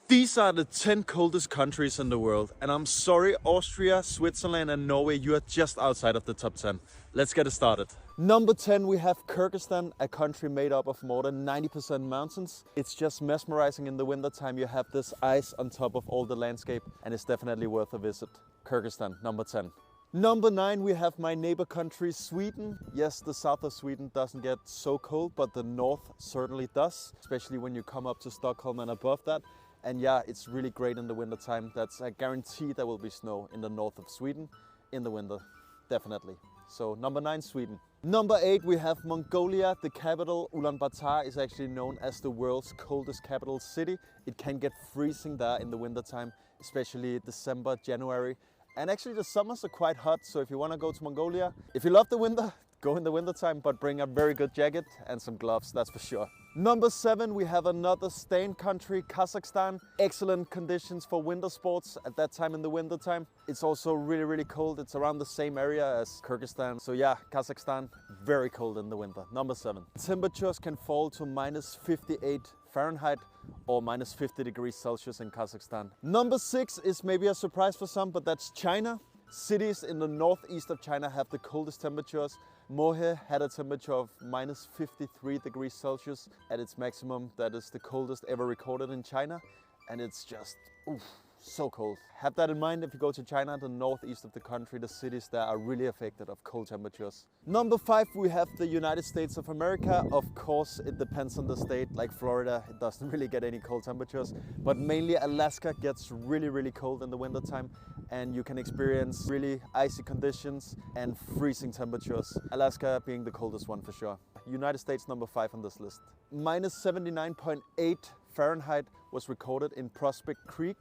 These are the 10 coldest countries in the world, and I'm sorry, Austria, Switzerland and Norway, you are just outside of the top 10. Let's get it started. Number 10, we have Kyrgyzstan, a country made up of more than 90% mountains. It's just mesmerizing in the winter time. You have this ice on top of all the landscape, and it's definitely worth a visit. Kyrgyzstan, number 10. Number 9, we have my neighbor country, Sweden. Yes, the south of Sweden doesn't get so cold, but the north certainly does, especially when you come up to Stockholm and above that. And yeah, it's really great in the winter time. That's a guarantee there will be snow in the north of Sweden in the winter, definitely. So number 9, Sweden. Number 8, we have Mongolia. The capital, Ulaanbaatar, is actually known as the world's coldest capital city. It can get freezing there in the winter time, especially December, January. And actually the summers are quite hot, so if you want to go to Mongolia, if you love the winter, go in the winter time, but bring a very good jacket and some gloves, that's for sure. Number 7, we have another stained country, Kazakhstan. Excellent conditions for winter sports at that time in the winter time. It's also really cold. It's around the same area as Kyrgyzstan. So yeah, Kazakhstan, very cold in the winter. Number 7. Temperatures can fall to minus 58 Fahrenheit or minus 50 degrees Celsius in Kazakhstan. Number 6 is maybe a surprise for some, but that's China. Cities in the northeast of China have the coldest temperatures. Mohe had a temperature of minus 53 degrees Celsius at its maximum. That is the coldest ever recorded in China. And it's just, so cold. Have that in mind if you go to China, the northeast of the country, the cities there are really affected of cold temperatures. Number 5, we have the United States of America. Of course, it depends on the state. Like Florida, it doesn't really get any cold temperatures, but mainly Alaska gets really cold in the winter time, and you can experience really icy conditions and freezing temperatures. Alaska being the coldest one for sure. United States, number 5 on this list. Minus 79.8 Fahrenheit was recorded in Prospect Creek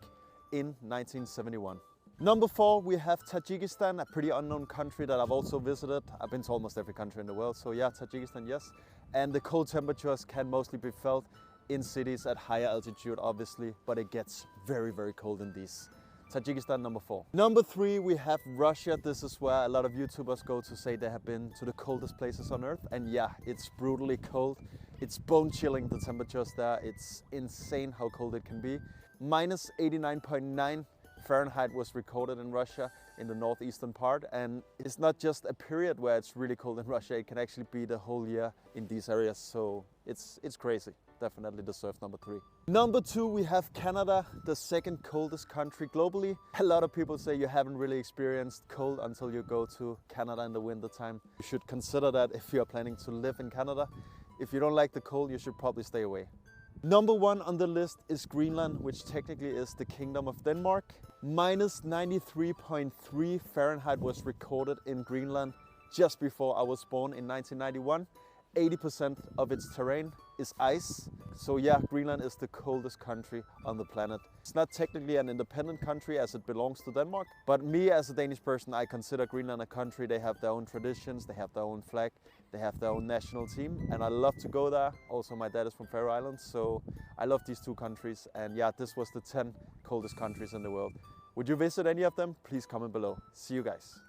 in 1971. Number 4, we have Tajikistan, a pretty unknown country that I've also visited. I've been to almost every country in the world, so yeah, Tajikistan, yes. And the cold temperatures can mostly be felt in cities at higher altitude, obviously, but it gets very cold in these. Tajikistan, number 4. Number 3, we have Russia. This is where a lot of YouTubers go to say they have been to the coldest places on earth. And yeah, it's brutally cold. It's bone chilling, the temperatures there. It's insane how cold it can be. Minus 89.9 Fahrenheit was recorded in Russia in the northeastern part. And it's not just a period where it's really cold in Russia. It can actually be the whole year in these areas. So it's crazy. Definitely deserves number 3. Number 2, we have Canada, the second coldest country globally. A lot of people say you haven't really experienced cold until you go to Canada in the winter time. You should consider that if you are planning to live in Canada. If you don't like the cold, you should probably stay away. Number 1 on the list is Greenland, which technically is the Kingdom of Denmark. Minus 93.3 Fahrenheit was recorded in Greenland just before I was born in 1991. 80% of its terrain is ice. So yeah, Greenland is the coldest country on the planet. It's not technically an independent country as it belongs to Denmark, but me as a Danish person, I consider Greenland a country. They have their own traditions, they have their own flag, they have their own national team, and I love to go there. Also, my dad is from Faroe Islands, so I love these 2 countries. And yeah, this was the 10 coldest countries in the world. Would you visit any of them? Please comment below. See you guys.